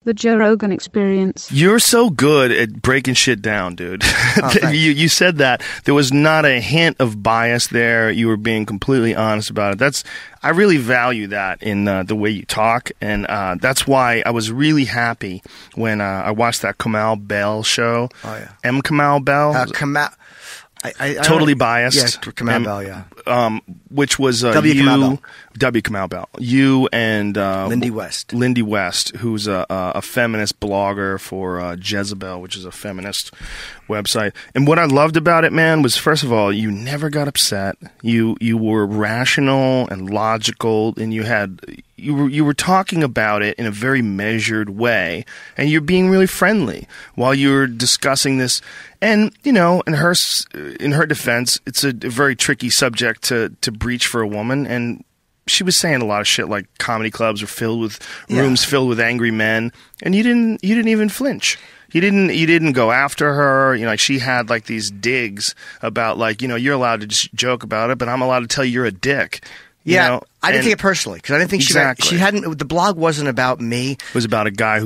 The Joe Rogan Experience. You're so good at breaking shit down, dude. You said that. There was not a hint of bias there. You were being completely honest about it. I really value that in the way you talk, and that's why I was really happy when I watched that Kamau Bell show. Oh, yeah. M. Kamau Bell? I Totally Biased. Yes, Kamau Bell, yeah. Which was W. Kamau Bell. W. Kamau Bell. You and Lindy West. Lindy West, who's a feminist blogger for Jezebel, which is a feminist website. And what I loved about it, man, was first of all, you never got upset. You were rational and logical, and you were talking about it in a very measured way, and you're being really friendly while you're discussing this. And in her defense, it's a very tricky subject to breach for a woman, and she was saying a lot of shit like comedy clubs are filled with rooms filled with angry men, and you didn't even flinch. You didn't go after her. Like she had like these digs about like, you're allowed to just joke about it, but I'm allowed to tell you you're a dick. Yeah, I didn't take it personally because I didn't think she hadn't. The blog wasn't about me. It was about a guy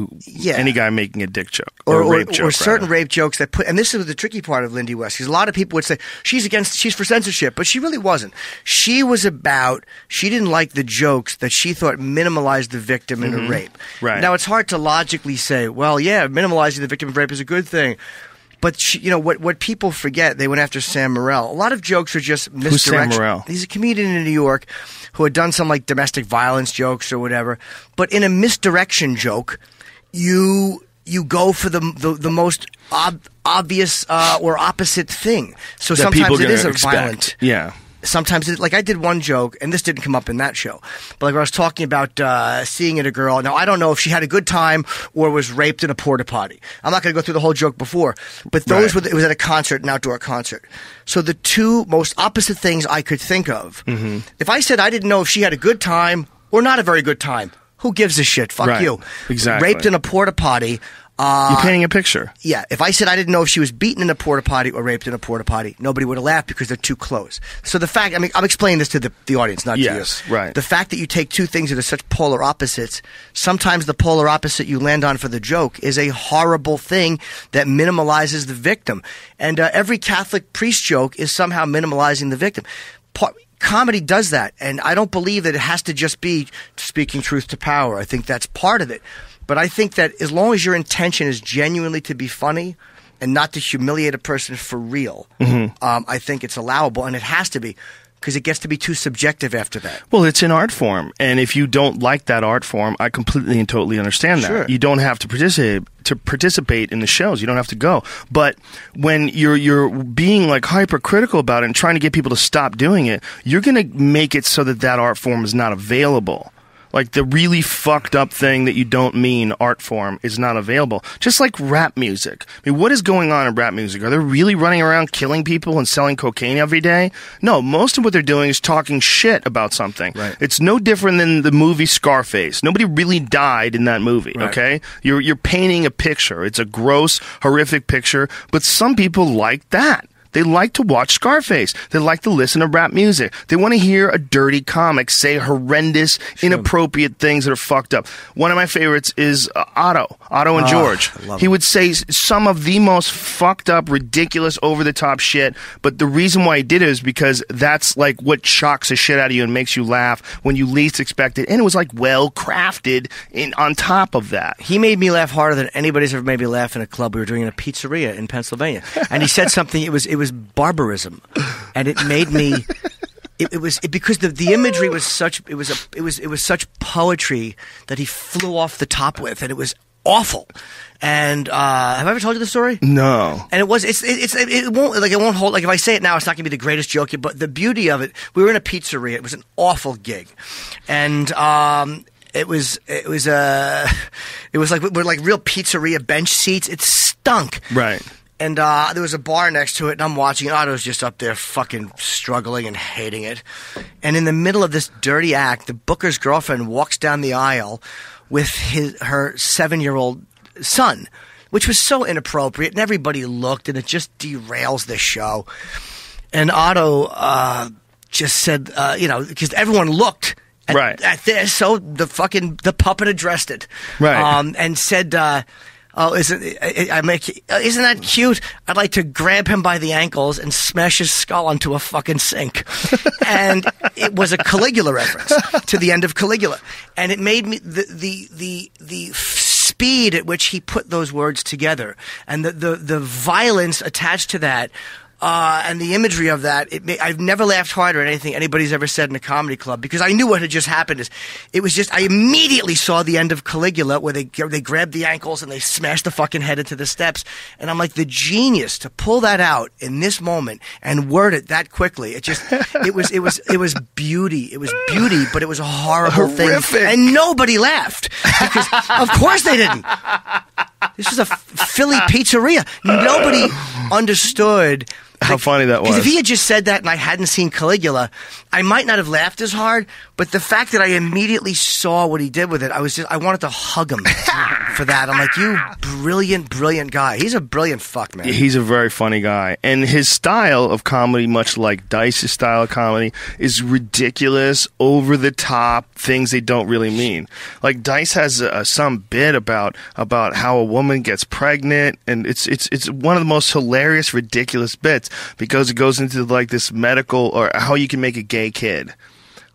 any guy making a dick joke or a rape joke, or certain rape jokes that and this is the tricky part of Lindy West because a lot of people would say she's for censorship, but she really wasn't. She didn't like the jokes that she thought minimalized the victim in a rape. Right. Now it's hard to logically say, well, yeah, minimalizing the victim of rape is a good thing. But what people forget, they went after Sam Morril. A lot of jokes are just misdirection. Who's Sam Morril? He's a comedian in New York who had done some like domestic violence jokes or whatever. But in a misdirection joke, you go for the most obvious or opposite thing. So that sometimes it is a expect. violent. Yeah. Sometimes, like I did one joke, and this didn't come up in that show, but like I was talking about seeing a girl. Now, I don't know if she had a good time or was raped in a porta potty. I'm not going to go through the whole joke before, but it was at a concert, an outdoor concert. So the two most opposite things I could think of, if I said I didn't know if she had a good time or not a very good time, who gives a shit? Fuck you. Exactly. Raped in a porta potty. You're painting a picture. Yeah. If I said I didn't know if she was beaten in a porta potty or raped in a porta potty, nobody would have laughed because they're too close. So the fact, I'm explaining this to the audience, not to you. Yes, right. The fact that you take two things that are such polar opposites, sometimes the polar opposite you land on for the joke is a horrible thing that minimalizes the victim. And every Catholic priest joke is somehow minimalizing the victim. Comedy does that, and I don't believe that it has to just be speaking truth to power. I think that's part of it. But I think that as long as your intention is genuinely to be funny and not to humiliate a person for real, I think it's allowable, and it has to be because it gets to be too subjective after that. Well, it's an art form, and if you don't like that art form, I completely and totally understand that. Sure. You don't have to participate in the shows. You don't have to go. But when you're being like hypercritical about it and trying to get people to stop doing it, you're going to make it so that art form is not available. Like the really fucked up thing that you don't mean art form is not available. Just like rap music. I mean, what is going on in rap music? Are they really running around killing people and selling cocaine every day? No, most of what they're doing is talking shit about something. Right. It's no different than the movie Scarface. Nobody really died in that movie, right. Okay? You're painting a picture. It's a gross, horrific picture, but some people like that. They like to watch Scarface. They like to listen to rap music. They want to hear a dirty comic say horrendous, inappropriate things that are fucked up. One of my favorites is Otto and George. He would say some of the most fucked up, ridiculous, over-the-top shit, but the reason why he did it is because that's like what shocks the shit out of you and makes you laugh when you least expect it, and it was like well-crafted on top of that. He made me laugh harder than anybody's ever made me laugh in a club we were doing in a pizzeria in Pennsylvania. And he said something, it was barbarism, and it made me. It was because the imagery was such. It was such poetry that he flew off the top with, and it was awful. And have I ever told you the story? No. And it won't hold. Like if I say it now, it's not going to be the greatest joke. But the beauty of it, we were in a pizzeria. It was an awful gig, and it was like we're like real pizzeria bench seats. It stunk. Right. And there was a bar next to it, and I'm watching. Otto's just up there fucking struggling and hating it. And in the middle of this dirty act, the booker's girlfriend walks down the aisle with her 7-year-old son, which was so inappropriate. And everybody looked, and it just derails the show. And Otto just said, because everyone looked So the puppet addressed it, right, and said, "Oh, isn't that cute? I'd like to grab him by the ankles and smash his skull onto a fucking sink." And it was a Caligula reference to the end of Caligula, and it made me the speed at which he put those words together and the violence attached to that. And the imagery of that, I've never laughed harder at anything anybody's ever said in a comedy club because I knew what had just happened. I immediately saw the end of Caligula where they grabbed the ankles and they smashed the fucking head into the steps. And I'm like, the genius to pull that out in this moment and word it that quickly. It was beauty. It was beauty, but it was a horrible thing. And nobody laughed because of course they didn't. This is a Philly pizzeria. Nobody understood how funny that was. Because if he had just said that and I hadn't seen Caligula, I might not have laughed as hard. But the fact that I immediately saw what he did with it, I wanted to hug him for that. I'm like, you brilliant, brilliant guy. He's a brilliant fuck, man. He's a very funny guy. And his style of comedy, much like Dice's style of comedy, is ridiculous, over the top, things they don't really mean. Like Dice has some bit about how a woman gets pregnant, and it's one of the most hilarious, ridiculous bits because it goes into like this medical or how you can make a gay kid.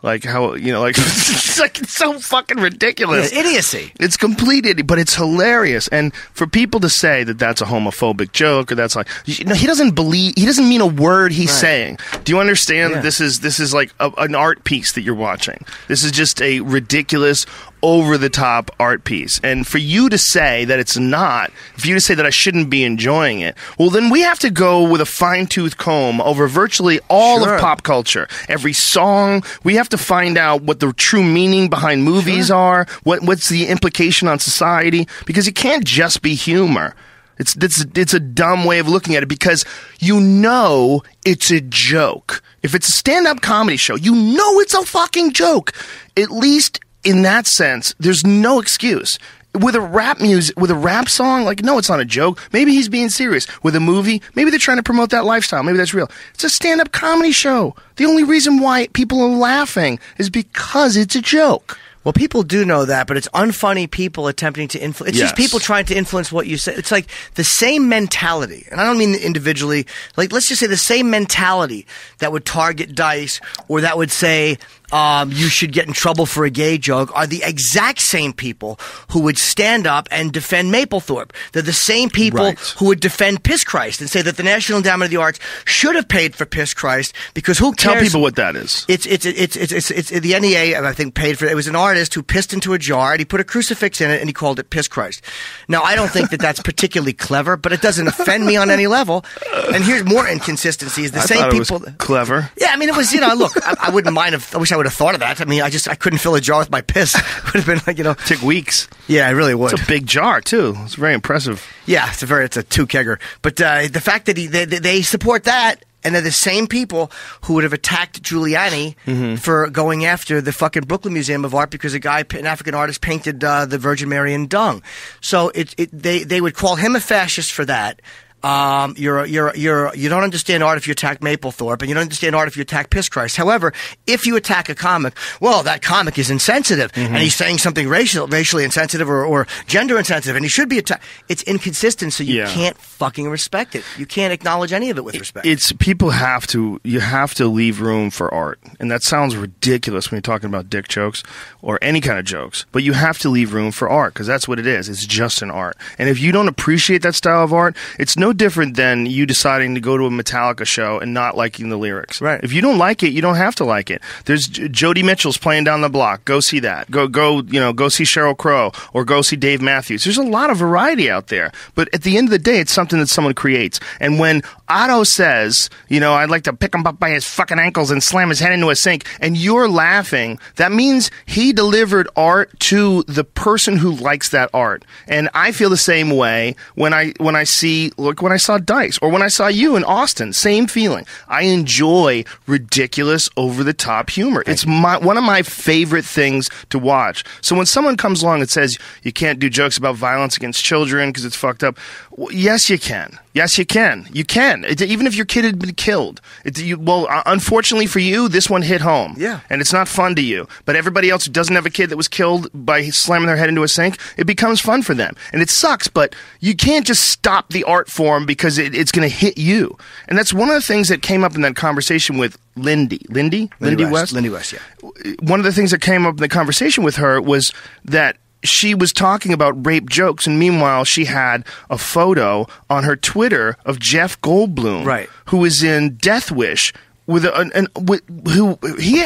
Like how, like, it's so fucking ridiculous. Yeah, idiocy. It's complete idiot, but it's hilarious. And for people to say that that's a homophobic joke or that's like, he doesn't mean a word he's saying. Do you understand that this is like an art piece that you're watching? This is just a ridiculous, over-the-top art piece. And for you to say that it's not, for you to say that I shouldn't be enjoying it, well, then we have to go with a fine-tooth comb over virtually all of pop culture. Every song, we have to find out what the true meaning behind movies are, what's the implication on society, because it can't just be humor. It's a dumb way of looking at it because it's a joke. If it's a stand-up comedy show, it's a fucking joke. At least in that sense, there's no excuse. With a rap song, like, no, it's not a joke. Maybe he's being serious. With a movie, maybe they're trying to promote that lifestyle. Maybe that's real. It's a stand-up comedy show. The only reason why people are laughing is because it's a joke. Well, people do know that, but it's unfunny people attempting to influence. It's just people trying to influence what you say. It's like the same mentality, and I don't mean individually. Like, let's just say the same mentality that would target Dice or that would say you should get in trouble for a gay joke are the exact same people who would stand up and defend Mapplethorpe. They're the same people who would defend Piss Christ and say that the National Endowment of the Arts should have paid for Piss Christ because who cares? Tell people what that is. It's the NEA, I think, paid for it. It was an artist who pissed into a jar and he put a crucifix in it and he called it Piss Christ. Now, I don't think that that's particularly clever, but it doesn't offend me on any level. And here's more inconsistencies. The same people. It was clever. Yeah, I mean, it was, look, I wouldn't mind I wish I would have thought of that. I mean, I couldn't fill a jar with my piss. It would have been like, It took weeks. Yeah, it really would. It's a big jar, too. It's very impressive. Yeah, it's a 2-kegger. But the fact that they support that, and they're the same people who would have attacked Giuliani for going after the fucking Brooklyn Museum of Art because an African artist painted the Virgin Mary in dung. So they would call him a fascist for that. You don't understand art if you attack Mapplethorpe, and you don't understand art if you attack Piss Christ. However, if you attack a comic, well, that comic is insensitive, and he's saying something racially insensitive or gender insensitive, and he should be attacked. It's inconsistent, so you can't fucking respect it. You can't acknowledge any of it with respect. You have to leave room for art, and that sounds ridiculous when you're talking about dick jokes or any kind of jokes, but you have to leave room for art because that's what it is. It's just an art, and if you don't appreciate that style of art, it's no different than you deciding to go to a Metallica show and not liking the lyrics. Right. If you don't like it, you don't have to like it. There's Jody Mitchell's playing down the block. Go see that. Go see Sheryl Crow or go see Dave Matthews. There's a lot of variety out there. But at the end of the day, it's something that someone creates. And when Otto says, I'd like to pick him up by his fucking ankles and slam his head into a sink, and you're laughing, that means he delivered art to the person who likes that art. And I feel the same way when I saw Dice or when I saw you in Austin. Same feeling. I enjoy ridiculous, over-the-top humor. It's one of my favorite things to watch. So when someone comes along and says you can't do jokes about violence against children because it's fucked up, well, yes, you can. Yes, you can. You can. Even if your kid had been killed. Unfortunately for you, this one hit home. Yeah. And it's not fun to you. But everybody else who doesn't have a kid that was killed by slamming their head into a sink, it becomes fun for them. And it sucks, but you can't just stop the art form because it's going to hit you. And that's one of the things that came up in that conversation with Lindy West? Lindy West, yeah. One of the things that came up in the conversation with her was that she was talking about rape jokes, and meanwhile, she had a photo on her Twitter of Jeff Goldblum, right, who was in Death Wish, who he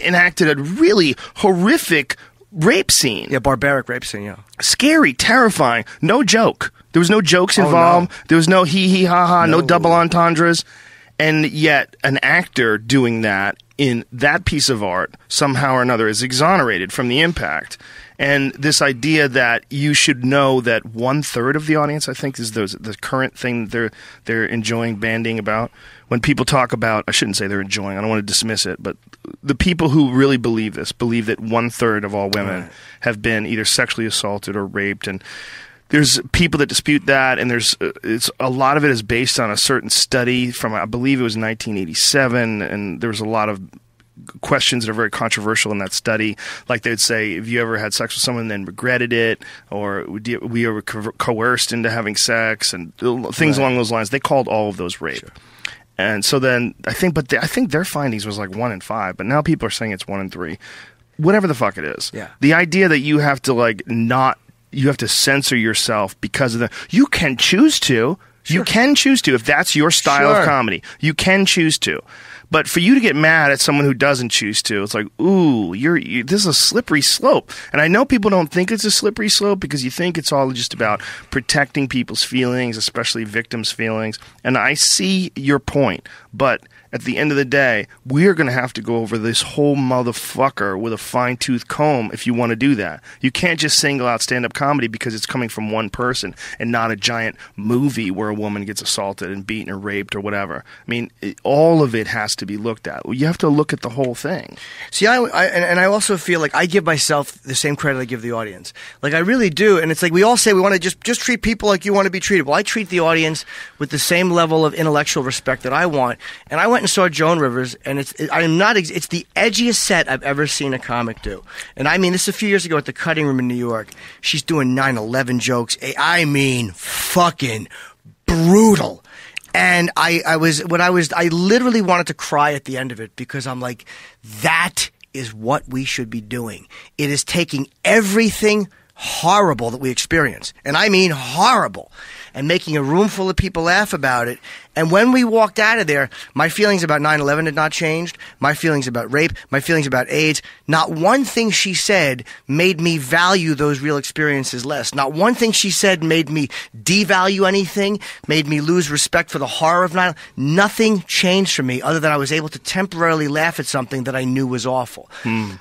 enacted a really horrific rape scene. Yeah, barbaric rape scene, yeah. Scary, terrifying, no joke. There was no jokes involved. No. There was no hee-hee, ha-ha, no double entendres. And yet, an actor doing that in that piece of art, somehow or another, is exonerated from the impact. And this idea that you should know that 1/3 of the audience, I think, is the current thing that they're enjoying banding about. When people talk about, I shouldn't say they're enjoying, I don't want to dismiss it, but the people who really believe this, believe that 1/3 of all women have been either sexually assaulted or raped. And there's people that dispute that, and it's a lot of it is based on a certain study from, I believe it was 1987, and there was a lot of questions that are very controversial in that study. Like they'd say, have you ever had sex with someone and then regretted it, or we were coerced into having sex, and things along those lines. They called all of those rape. Sure. And so then I think their findings was like 1 in 5, but now people are saying it's 1 in 3. Whatever the fuck it is. Yeah. The idea that you have to you have to censor yourself because of you can choose to. Sure. You can choose to if that's your style of comedy. You can choose to. But for you to get mad at someone who doesn't choose to, it's like, ooh, this is a slippery slope. And I know people don't think it's a slippery slope because you think it's all just about protecting people's feelings, especially victims' feelings. And I see your point, but at the end of the day, we're going to have to go over this whole motherfucker with a fine-tooth comb if you want to do that. You can't just single out stand-up comedy because it's coming from one person and not a giant movie where a woman gets assaulted and beaten or raped or whatever. I mean, all of it has to be looked at. You have to look at the whole thing. See, I also feel like I give myself the same credit I give the audience. Like, I really do. And it's like we all say we want to just treat people like you want to be treated. Well, I treat the audience with the same level of intellectual respect that I want. And I went and saw Joan Rivers, and it's the edgiest set I've ever seen a comic do. And I mean, this is a few years ago at the Cutting Room in New York. She's doing 9/11 jokes. I mean, fucking brutal. And I literally wanted to cry at the end of it because I'm like, that is what we should be doing. It is taking everything horrible that we experience, and I mean horrible, and making a room full of people laugh about it. And when we walked out of there, my feelings about 9/11 had not changed. My feelings about rape, my feelings about AIDS. Not one thing she said made me value those real experiences less. Not one thing she said made me devalue anything, made me lose respect for the horror of 9/11. Nothing changed for me other than I was able to temporarily laugh at something that I knew was awful.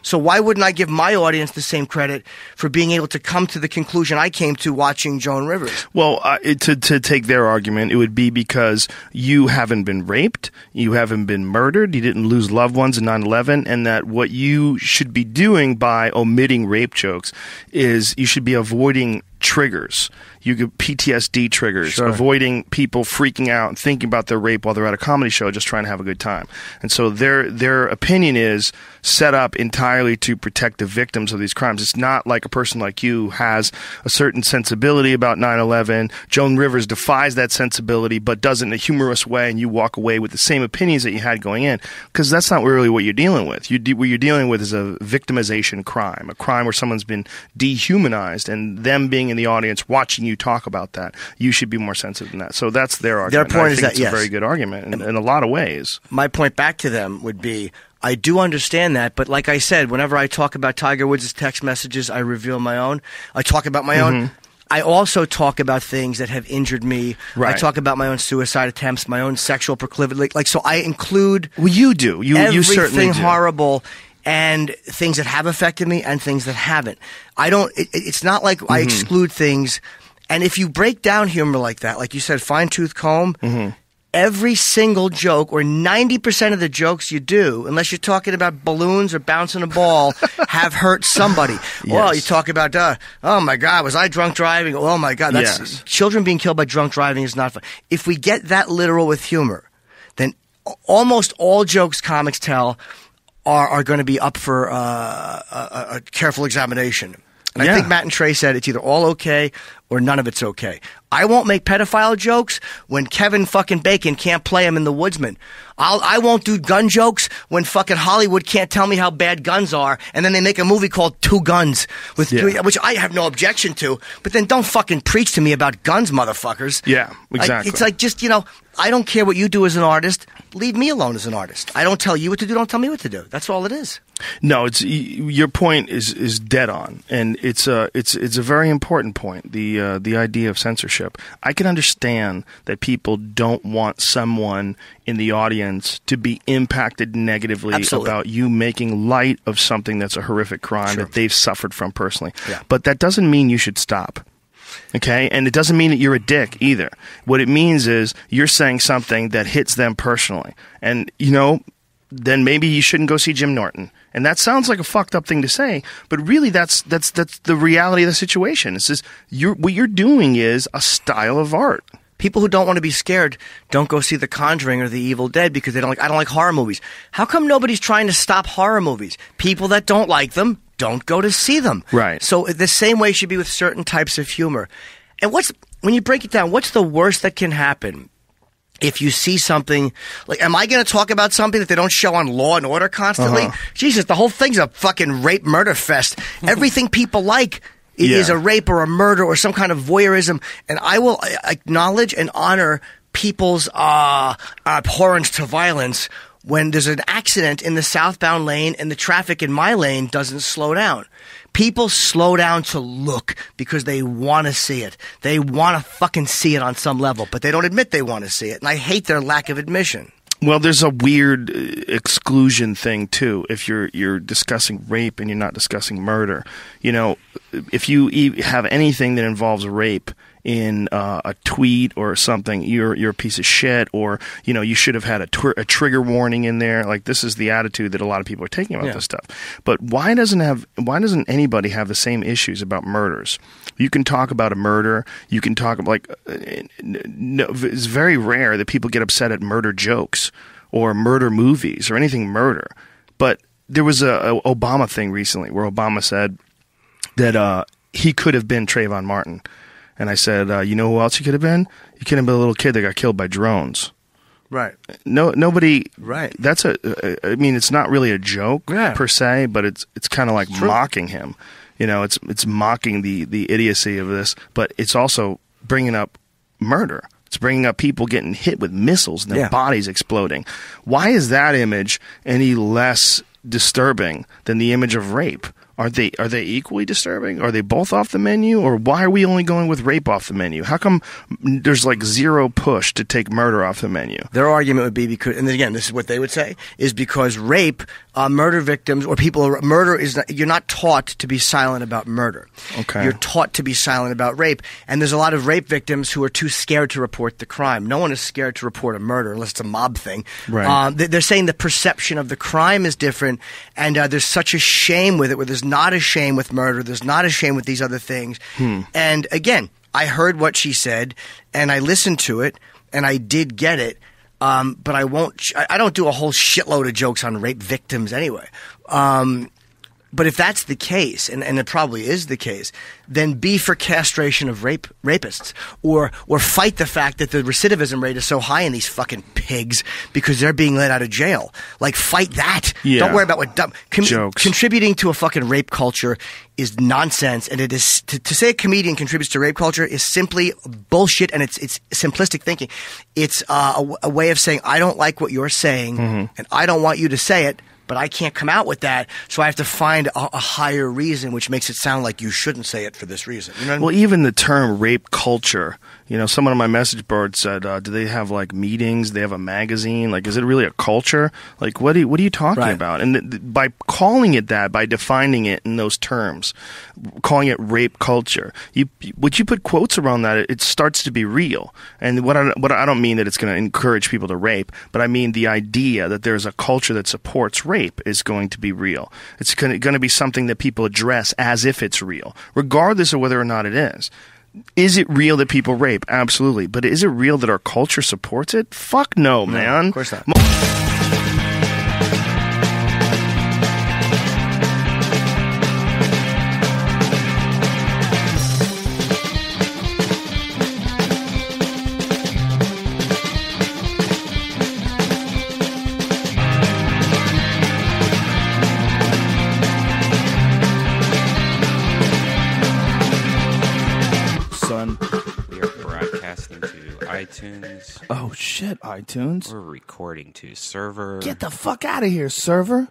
So why wouldn't I give my audience the same credit for being able to come to the conclusion I came to watching Joan Rivers? Well, to take their argument, it would be because you haven't been raped, you haven't been murdered, you didn't lose loved ones in 9/11, and that what you should be doing by omitting rape jokes is you should be avoiding triggers. You get PTSD triggers, Sure. avoiding people freaking out and thinking about their rape while they're at a comedy show just trying to have a good time. And so their opinion is set up entirely to protect the victims of these crimes. It's not like a person like you has a certain sensibility about 9/11. Joan Rivers defies that sensibility but does it in a humorous way, and you walk away with the same opinions that you had going in, because that's not really what you're dealing with. What you're dealing with is a victimization crime, a crime where someone's been dehumanized, and them being in the audience watching you talk about that, you should be more sensitive than that. So that's their argument. Their point is that it's a very good argument in a lot of ways. My point back to them would be, I do understand that, but like I said, whenever I talk about Tiger Woods' text messages, I reveal my own. I talk about my own. I also talk about things that have injured me. Right. I talk about my own suicide attempts, my own sexual proclivity. So I include Well, you do. You certainly everything do. horrible and things that have affected me and things that haven't. It's not like I exclude things. And if you break down humor like that, like you said, fine-tooth comb, every single joke, or 90% of the jokes you do, unless you're talking about balloons or bouncing a ball, have hurt somebody. Well, you talk about, oh my God, was I drunk driving? Oh my God, that's children being killed by drunk driving is not fun. If we get that literal with humor, then almost all jokes comics tell are going to be up for a careful examination. And I think Matt and Trey said it's either all okay or none of it's okay. I won't make pedophile jokes when Kevin fucking Bacon can't play him in The Woodsman. I won't do gun jokes when fucking Hollywood can't tell me how bad guns are, and then they make a movie called Two Guns, which I have no objection to. But then don't fucking preach to me about guns, motherfuckers. Yeah, exactly. It's like just, I don't care what you do as an artist. Leave me alone as an artist. I don't tell you what to do. Don't tell me what to do. That's all it is. No, your point is dead on, and it's a very important point. The idea of censorship. I can understand that people don't want someone in the audience to be impacted negatively about you making light of something that's a horrific crime that they've suffered from personally. Yeah. But that doesn't mean you should stop. Okay? And it doesn't mean that you're a dick either. What it means is you're saying something that hits them personally. And, then maybe you shouldn't go see Jim Norton. And that sounds like a fucked up thing to say, but really that's the reality of the situation. It's just what you're doing is a style of art. People who don't want to be scared don't go see The Conjuring or The Evil Dead because I don't like horror movies. How come nobody's trying to stop horror movies? People that don't like them don't go to see them. Right. So the same way should be with certain types of humor. And when you break it down, what's the worst that can happen? If you see something, like, am I going to talk about something that they don't show on Law and Order constantly? Jesus, the whole thing's a fucking rape murder fest. Everything people like is a rape or a murder or some kind of voyeurism. And I will acknowledge and honor people's abhorrence to violence when there's an accident in the southbound lane and the traffic in my lane doesn't slow down. People slow down to look because they want to see it. They want to fucking see it on some level, but they don't admit they want to see it. And I hate their lack of admission. Well, there's a weird exclusion thing too. If you're discussing rape and you're not discussing murder, if you have anything that involves rape in a tweet or something, you're a piece of shit, or you should have had a trigger warning in there. Like, this is the attitude that a lot of people are taking about this stuff. But why doesn't anybody have the same issues about murders? You can talk about a murder. You can talk it's very rare that people get upset at murder jokes or murder movies or anything murder. But there was a Obama thing recently where Obama said that he could have been Trayvon Martin. And I said, you know who else he could have been? He could have been a little kid that got killed by drones. Right. Nobody. Right. That's it's not really a joke per se, but it's kind of like mocking him. It's mocking the idiocy of this, but it's also bringing up murder. It's bringing up people getting hit with missiles and their bodies exploding. Why is that image any less disturbing than the image of rape? Are they equally disturbing? Are they both off the menu? Or why are we only going with rape off the menu? How come there's like zero push to take murder off the menu? Their argument would be because, and again, this is what they would say, is because rape, murder victims or murder you're not taught to be silent about murder. Okay. You're taught to be silent about rape. And there's a lot of rape victims who are too scared to report the crime. No one is scared to report a murder unless it's a mob thing. Right. They're saying the perception of the crime is different, and there's such a shame with it, where there's not a shame with murder, there's not a shame with these other things. And again, I heard what she said, and I listened to it, and I did get it. But I don't do a whole shitload of jokes on rape victims anyway. But if that's the case, and it probably is the case, then be for castration of rapists, or fight the fact that the recidivism rate is so high in these fucking pigs because they're being let out of jail. Like, fight that. Yeah. Don't worry about what dumb jokes. Contributing to a fucking rape culture is nonsense, and it is to say a comedian contributes to rape culture is simply bullshit, and it's simplistic thinking. It's a way of saying, I don't like what you're saying, and I don't want you to say it, but I can't come out with that, so I have to find a higher reason, which makes it sound like you shouldn't say it for this reason. You know what I mean? Well, even the term rape culture, someone on my message board said, do they have like meetings? They have a magazine? Like, is it really a culture? Like, what are you talking about? And by calling it that, by defining it in those terms, calling it rape culture, you put quotes around that, it starts to be real. And what I don't mean that it's going to encourage people to rape, but I mean the idea that there's a culture that supports rape is going to be real. It's going to be something that people address as if it's real, regardless of whether or not it is. Is it real that people rape? Absolutely. But is it real that our culture supports it? Fuck no, man. Of course not. We are broadcasting to iTunes. Oh shit, iTunes. We're recording to server. Get the fuck out of here, server.